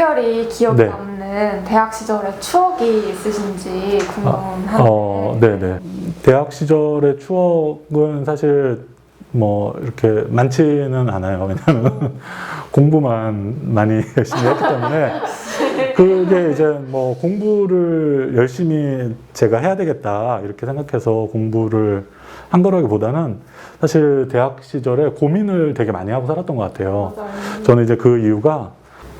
특별히 기억에 네. 남는 대학 시절의 추억이 있으신지 궁금한데. 네네. 대학 시절의 추억은 사실 뭐 이렇게 많지는 않아요. 왜냐하면 공부만 많이 열심히 했기 때문에 그게 이제 뭐 공부를 열심히 제가 해야 되겠다 이렇게 생각해서 공부를 한 거라기보다는 사실 대학 시절에 고민을 되게 많이 하고 살았던 것 같아요. 맞아요. 저는 이제 그 이유가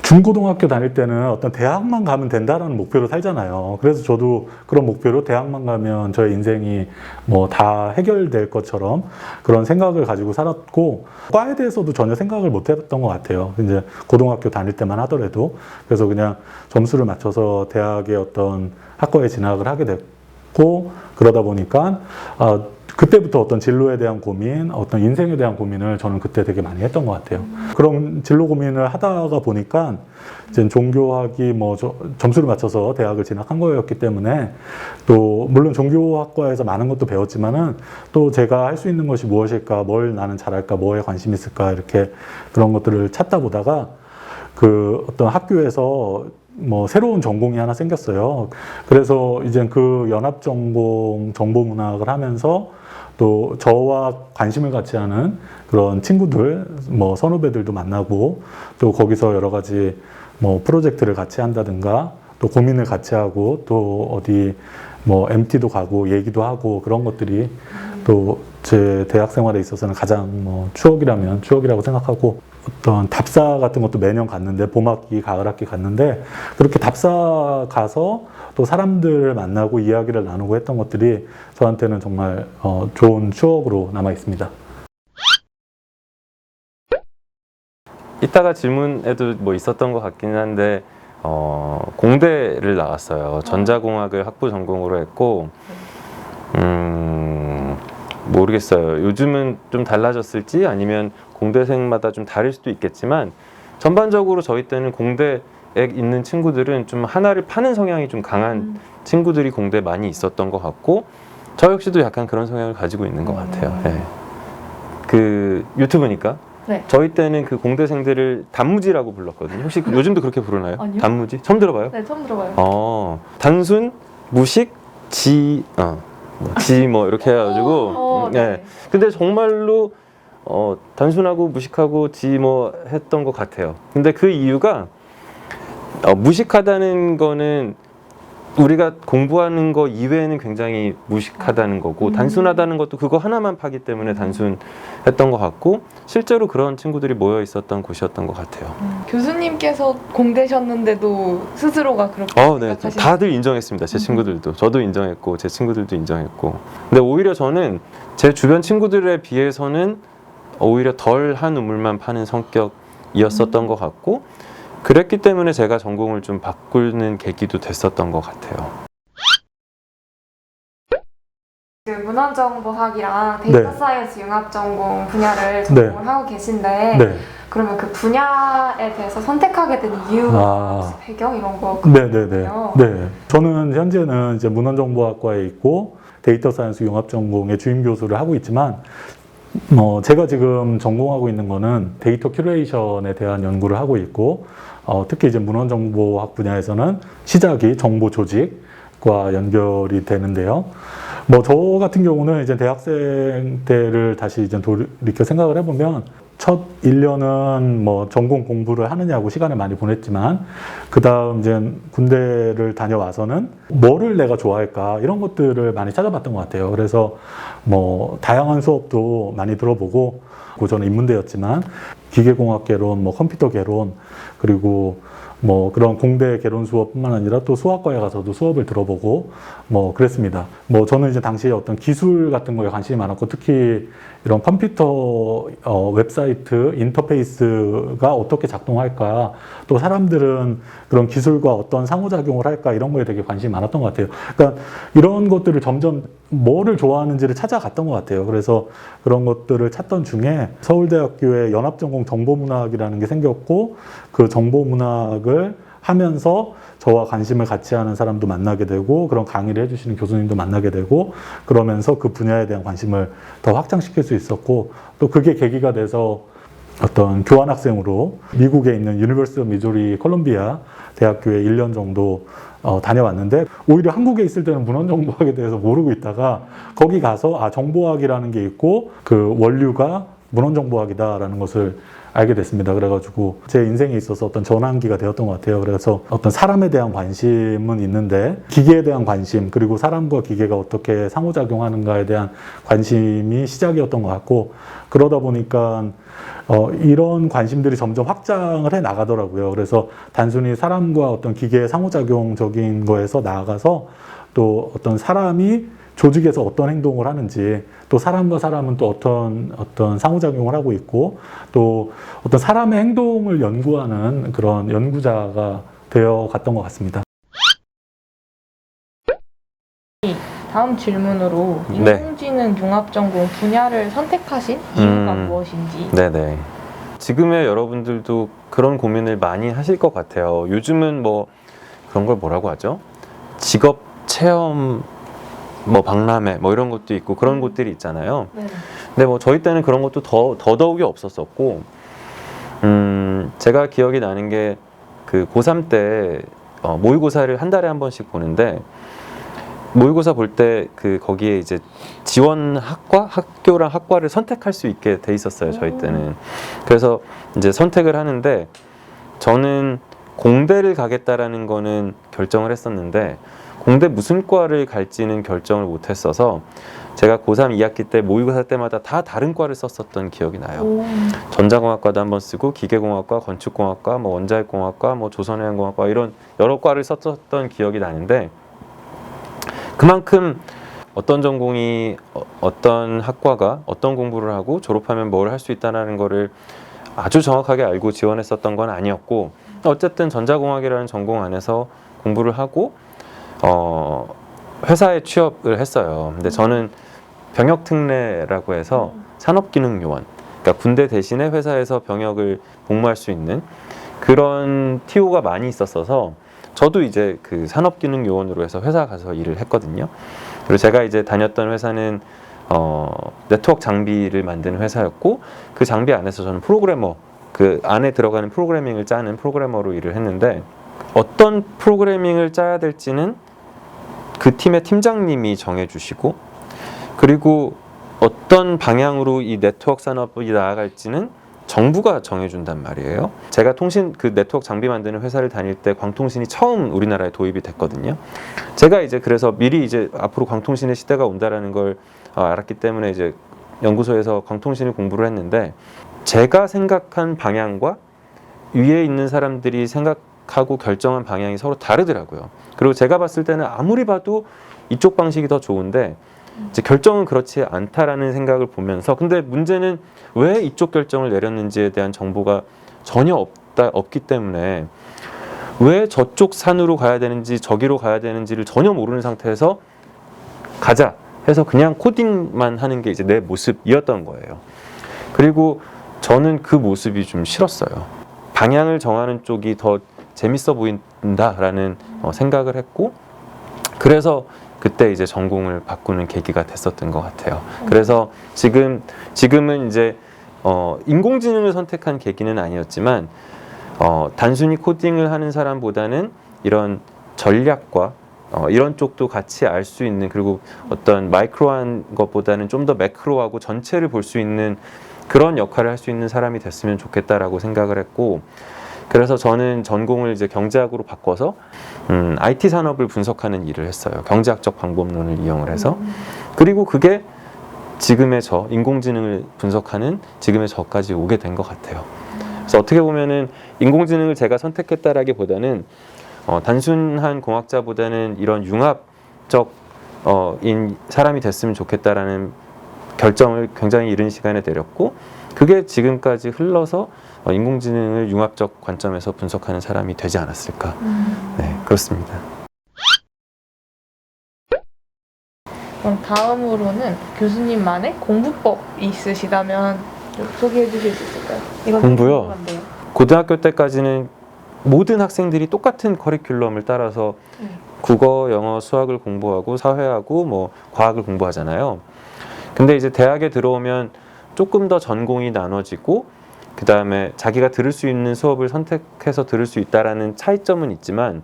중고등학교 다닐 때는 어떤 대학만 가면 된다라는 목표로 살잖아요. 그래서 저도 그런 목표로 대학만 가면 저의 인생이 뭐 다 해결될 것처럼 그런 생각을 가지고 살았고, 과에 대해서도 전혀 생각을 못 했던 것 같아요. 이제 고등학교 다닐 때만 하더라도. 그래서 그냥 점수를 맞춰서 대학의 어떤 학과에 진학을 하게 됐고, 그러다 보니까 그때부터 어떤 진로에 대한 고민, 어떤 인생에 대한 고민을 저는 그때 되게 많이 했던 것 같아요. 그런 진로 고민을 하다가 보니까 이제 종교학이 뭐 점수를 맞춰서 대학을 진학한 거였기 때문에, 또 물론 종교학과에서 많은 것도 배웠지만은 또 제가 할 수 있는 것이 무엇일까, 뭘 나는 잘할까, 뭐에 관심 있을까, 이렇게 그런 것들을 찾다 보다가 그 어떤 학교에서 뭐 새로운 전공이 하나 생겼어요. 그래서 이제 그 연합전공 정보문학을 하면서 또 저와 관심을 같이 하는 그런 친구들, 뭐 선후배들도 만나고, 또 거기서 여러 가지 뭐 프로젝트를 같이 한다든가, 또 고민을 같이 하고, 또 어디 뭐 MT도 가고 얘기도 하고, 그런 것들이 또 제 대학 생활에 있어서는 가장 뭐 추억이라면 추억이라고 생각하고, 어떤 답사 같은 것도 매년 갔는데, 봄학기, 가을학기 갔는데, 그렇게 답사 가서 또 사람들을 만나고 이야기를 나누고 했던 것들이 저한테는 정말 좋은 추억으로 남아 있습니다. 이따가 질문에도 뭐 있었던 것 같기는 한데, 공대를 나왔어요. 전자공학을 학부 전공으로 했고, 모르겠어요. 요즘은 좀 달라졌을지 아니면 공대생마다 좀 다를 수도 있겠지만, 전반적으로 저희 때는 공대에 있는 친구들은 좀 하나를 파는 성향이 좀 강한 친구들이 공대에 많이 있었던 것 같고, 저 역시도 약간 그런 성향을 가지고 있는 것 같아요. 네. 그 유튜브니까. 네. 저희 때는 그 공대생들을 단무지라고 불렀거든요. 혹시 요즘도 그렇게 부르나요? 아니요. 단무지? 처음 들어봐요? 네, 처음 들어봐요. 단순, 무식, 지 뭐 이렇게 해가지고 네. 근데 정말로 단순하고 무식하고 지 뭐 했던 것 같아요. 근데 그 이유가 무식하다는 거는 우리가 공부하는 거 이외에는 굉장히 무식하다는 거고, 단순하다는 것도 그거 하나만 파기 때문에 단순했던 것 같고, 실제로 그런 친구들이 모여 있었던 곳이었던 것 같아요. 교수님께서 공대셨는데도 스스로가 그렇게 네. 생각하시는 다들 인정했습니다. 제 친구들도. 저도 인정했고, 제 친구들도 인정했고. 근데 오히려 저는 제 주변 친구들에 비해서는 오히려 덜 한 우물만 파는 성격이었었던 것 같고, 그랬기 때문에 제가 전공을 좀 바꾸는 계기도 됐었던 것 같아요. 그 문헌정보학이랑 데이터 네. 사이언스 융합 전공 분야를 전공을 하고 계신데, 네. 그러면 그 분야에 대해서 선택하게 된 이유, 배경 이런 거 네네네. 궁금해요. 네. 저는 현재는 이제 문헌정보학과에 있고 데이터 사이언스 융합 전공의 주임 교수를 하고 있지만, 제가 지금 전공하고 있는 거는 데이터 큐레이션에 대한 연구를 하고 있고, 특히 이제 문헌정보학 분야에서는 시작이 정보 조직과 연결이 되는데요. 저 같은 경우는 이제 대학생 때를 다시 이제 돌이켜 생각을 해보면, 첫 1년은 전공 공부를 하느냐고 시간을 많이 보냈지만, 그 다음 이제 군대를 다녀와서는 뭐를 내가 좋아할까, 이런 것들을 많이 찾아봤던 것 같아요. 그래서 다양한 수업도 많이 들어보고, 저는 인문대였지만 기계공학 개론, 컴퓨터 개론, 그리고 그런 공대 개론 수업뿐만 아니라 또 수학과에 가서도 수업을 들어보고 그랬습니다. 저는 이제 당시에 어떤 기술 같은 거에 관심이 많았고, 특히 이런 컴퓨터 웹사이트 인터페이스가 어떻게 작동할까, 또 사람들은 그런 기술과 어떤 상호작용을 할까, 이런 거에 되게 관심이 많았던 것 같아요. 그러니까 이런 것들을 점점 뭐를 좋아하는지를 찾아갔던 것 같아요. 그래서 그런 것들을 찾던 중에 서울대학교에 연합전공 정보문학이라는 게 생겼고, 그 정보문학을 하면서 저와 관심을 같이 하는 사람도 만나게 되고, 그런 강의를 해주시는 교수님도 만나게 되고, 그러면서 그 분야에 대한 관심을 더 확장시킬 수 있었고, 또 그게 계기가 돼서 어떤 교환학생으로 미국에 있는 유니버시티 오브 미조리 콜롬비아 대학교에 1년 정도 다녀왔는데, 오히려 한국에 있을 때는 문헌정보학에 대해서 모르고 있다가 거기 가서 정보학이라는 게 있고 그 원류가 문헌정보학이다라는 것을 알게 됐습니다. 그래가지고 제 인생에 있어서 어떤 전환기가 되었던 것 같아요. 그래서 어떤 사람에 대한 관심은 있는데 기계에 대한 관심, 그리고 사람과 기계가 어떻게 상호작용하는가에 대한 관심이 시작이었던 것 같고, 그러다 보니까 이런 관심들이 점점 확장을 해 나가더라고요. 그래서 단순히 사람과 어떤 기계의 상호작용적인 거에서 나아가서 또 어떤 사람이 조직에서 어떤 행동을 하는지, 또 사람과 사람은 또 어떤 상호작용을 하고 있고, 또 어떤 사람의 행동을 연구하는 그런 연구자가 되어 갔던 것 같습니다. 다음 질문으로 네. 인공지능 융합전공 분야를 선택하신 이유가 무엇인지. 네네. 지금의 여러분들도 그런 고민을 많이 하실 것 같아요. 요즘은 뭐 그런 걸 뭐라고 하죠? 직업 체험 뭐 박람회 뭐 이런 것도 있고 그런 곳들이 있잖아요. 네. 근데 뭐 저희 때는 그런 것도 더더욱이 없었었고, 제가 기억이 나는 게 그 고3 때 모의고사를 한 달에 한 번씩 보는데, 모의고사 볼 때 그 거기에 이제 지원 학교랑 학과를 선택할 수 있게 돼 있었어요, 저희 때는. 그래서 이제 선택을 하는데, 저는 공대를 가겠다라는 거는 결정을 했었는데 공대 무슨 과를 갈지는 결정을 못 했어서 제가 고3 2학기 때 모의고사 때마다 다 다른 과를 썼었던 기억이 나요. 전자공학과도 한번 쓰고 기계공학과, 건축공학과, 뭐 원자핵공학과, 뭐 조선해양공학과 이런 여러 과를 썼었던 기억이 나는데, 그만큼 어떤 전공이 어떤 학과가 어떤 공부를 하고 졸업하면 뭘 할 수 있다는 거를 아주 정확하게 알고 지원했었던 건 아니었고, 어쨌든 전자공학이라는 전공 안에서 공부를 하고 회사에 취업을 했어요. 근데 저는 병역특례라고 해서 산업기능요원, 그러니까 군대 대신에 회사에서 병역을 복무할 수 있는 그런 TO가 많이 있었어서 저도 이제 그 산업기능요원으로 해서 회사 가서 일을 했거든요. 그리고 제가 이제 다녔던 회사는 네트워크 장비를 만드는 회사였고, 그 장비 안에서 저는 프로그래머, 그 안에 들어가는 프로그래밍을 짜는 프로그래머로 일을 했는데, 어떤 프로그래밍을 짜야 될지는 그 팀의 팀장님이 정해주시고, 그리고 어떤 방향으로 이 네트워크 산업이 나아갈지는 정부가 정해준단 말이에요. 제가 그 네트워크 장비 만드는 회사를 다닐 때 광통신이 처음 우리나라에 도입이 됐거든요. 제가 이제 그래서 미리 이제 앞으로 광통신의 시대가 온다라는 걸 알았기 때문에 이제 연구소에서 광통신을 공부를 했는데, 제가 생각한 방향과 위에 있는 사람들이 생각하고 결정한 방향이 서로 다르더라고요. 그리고 제가 봤을 때는 아무리 봐도 이쪽 방식이 더 좋은데 이제 결정은 그렇지 않다라는 생각을 보면서, 근데 문제는 왜 이쪽 결정을 내렸는지에 대한 정보가 전혀 없기 때문에 왜 저쪽 산으로 가야 되는지 저기로 가야 되는지를 전혀 모르는 상태에서 가자 해서 그냥 코딩만 하는 게 이제 내 모습이었던 거예요. 그리고 저는 그 모습이 좀 싫었어요. 방향을 정하는 쪽이 더 재밌어 보인다라는 생각을 했고, 그래서 그때 이제 전공을 바꾸는 계기가 됐었던 것 같아요. 그래서 지금은 이제 인공지능을 선택한 계기는 아니었지만 단순히 코딩을 하는 사람보다는 이런 전략과 이런 쪽도 같이 알 수 있는, 그리고 어떤 마이크로한 것보다는 좀 더 매크로하고 전체를 볼 수 있는 그런 역할을 할 수 있는 사람이 됐으면 좋겠다라고 생각을 했고, 그래서 저는 전공을 이제 경제학으로 바꿔서 IT 산업을 분석하는 일을 했어요. 경제학적 방법론을 이용을 해서. 그리고 그게 지금의 저, 인공지능을 분석하는 지금의 저까지 오게 된 것 같아요. 그래서 어떻게 보면은 인공지능을 제가 선택했다라기보다는 단순한 공학자보다는 이런 융합적 인 사람이 됐으면 좋겠다라는 결정을 굉장히 이른 시간에 내렸고, 그게 지금까지 흘러서 인공지능을 융합적 관점에서 분석하는 사람이 되지 않았을까. 네, 그렇습니다. 그럼 다음으로는 교수님만의 공부법이 있으시다면 소개해 주실 수 있을까요? 이건 공부요? 궁금한데요. 고등학교 때까지는 모든 학생들이 똑같은 커리큘럼을 따라서 국어, 영어, 수학을 공부하고 사회하고 뭐 과학을 공부하잖아요. 근데 이제 대학에 들어오면 조금 더 전공이 나눠지고, 그 다음에 자기가 들을 수 있는 수업을 선택해서 들을 수 있다라는 차이점은 있지만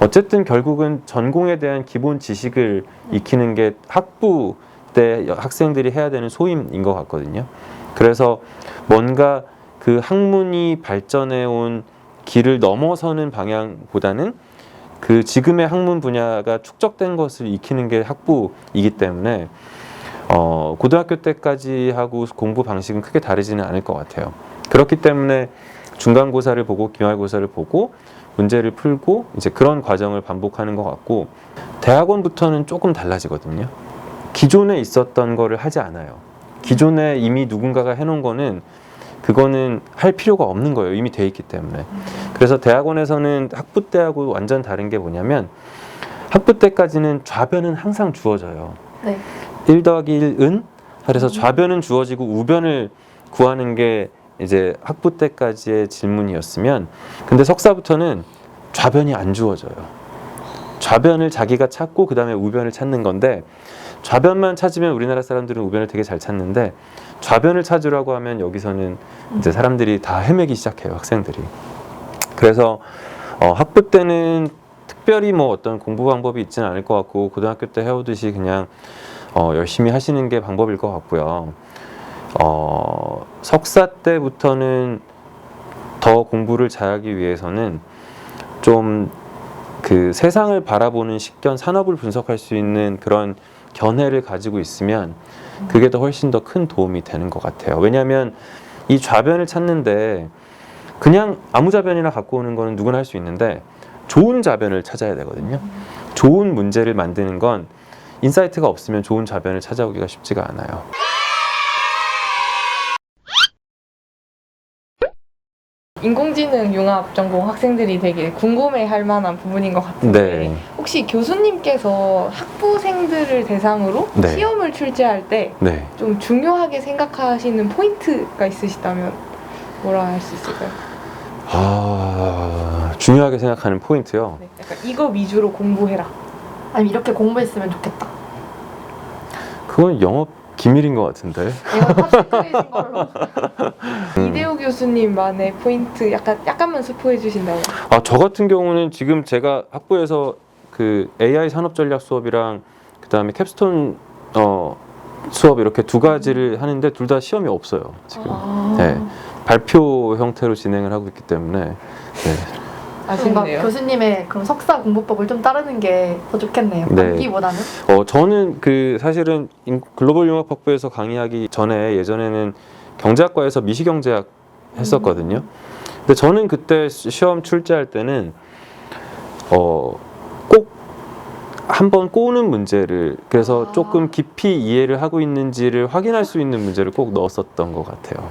어쨌든 결국은 전공에 대한 기본 지식을 익히는 게 학부 때 학생들이 해야 되는 소임인 것 같거든요. 그래서 뭔가 그 학문이 발전해 온 길을 넘어서는 방향보다는 그 지금의 학문 분야가 축적된 것을 익히는 게 학부이기 때문에 고등학교 때까지 하고 공부 방식은 크게 다르지는 않을 것 같아요. 그렇기 때문에 중간고사를 보고 기말고사를 보고 문제를 풀고 이제 그런 과정을 반복하는 것 같고 대학원부터는 조금 달라지거든요. 기존에 있었던 거를 하지 않아요. 기존에 이미 누군가가 해놓은 거는 그거는 할 필요가 없는 거예요. 이미 돼 있기 때문에. 그래서 대학원에서는 학부 때하고 완전 다른 게 뭐냐면 학부 때까지는 좌변은 항상 주어져요. 네. 1 더하기 1은 그래서 좌변은 주어지고 우변을 구하는 게 이제 학부 때까지의 질문이었으면 근데 석사부터는 좌변이 안 주어져요. 좌변을 자기가 찾고 그 다음에 우변을 찾는 건데 좌변만 찾으면 우리나라 사람들은 우변을 되게 잘 찾는데 좌변을 찾으라고 하면 여기서는 이제 사람들이 다 헤매기 시작해요. 학생들이. 그래서 학부 때는 특별히 뭐 어떤 공부 방법이 있지는 않을 것 같고 고등학교 때 해오듯이 그냥 열심히 하시는 게 방법일 것 같고요. 석사 때부터는 더 공부를 잘하기 위해서는 좀 그 세상을 바라보는 식견, 산업을 분석할 수 있는 그런 견해를 가지고 있으면 그게 더 훨씬 더 큰 도움이 되는 것 같아요. 왜냐하면 이 좌변을 찾는데 그냥 아무 좌변이나 갖고 오는 거는 누구나 할 수 있는데 좋은 좌변을 찾아야 되거든요. 좋은 문제를 만드는 건 인사이트가 없으면 좋은 좌변을 찾아오기가 쉽지가 않아요. 인공지능 융합 전공 학생들이 되게 궁금해할 만한 부분인 것 같은데 네. 혹시 교수님께서 학부생들을 대상으로 네. 시험을 출제할 때 좀 네. 중요하게 생각하시는 포인트가 있으시다면 뭐라 할 수 있을까요? 중요하게 생각하는 포인트요. 네, 약간 이거 위주로 공부해라. 아니면 이렇게 공부했으면 좋겠다. 그건 영업 기밀인 것 같은데. 이거 탑시크릿인 걸로. 이대호 교수님만의 포인트 약간만 스포해 주신다면. 저 같은 경우는 지금 제가 학부에서 그 AI 산업 전략 수업이랑 그 다음에 캡스톤 수업 이렇게 두 가지를 하는데 둘 다 시험이 없어요. 지금. 네. 발표 형태로 진행을 하고 있기 때문에. 네. 뭔가 아쉽네요. 교수님의 그럼 석사 공부법을 좀 따르는 게 더 좋겠네요. 네. 암기보다는. 저는 그 사실은 글로벌 융합학부에서 강의하기 전에 예전에는 경제학과에서 미시경제학 했었거든요. 근데 저는 그때 시험 출제할 때는 꼭 한번 꼬는 문제를 그래서 조금 깊이 이해를 하고 있는지를 확인할 수 있는 문제를 꼭 넣었었던 것 같아요.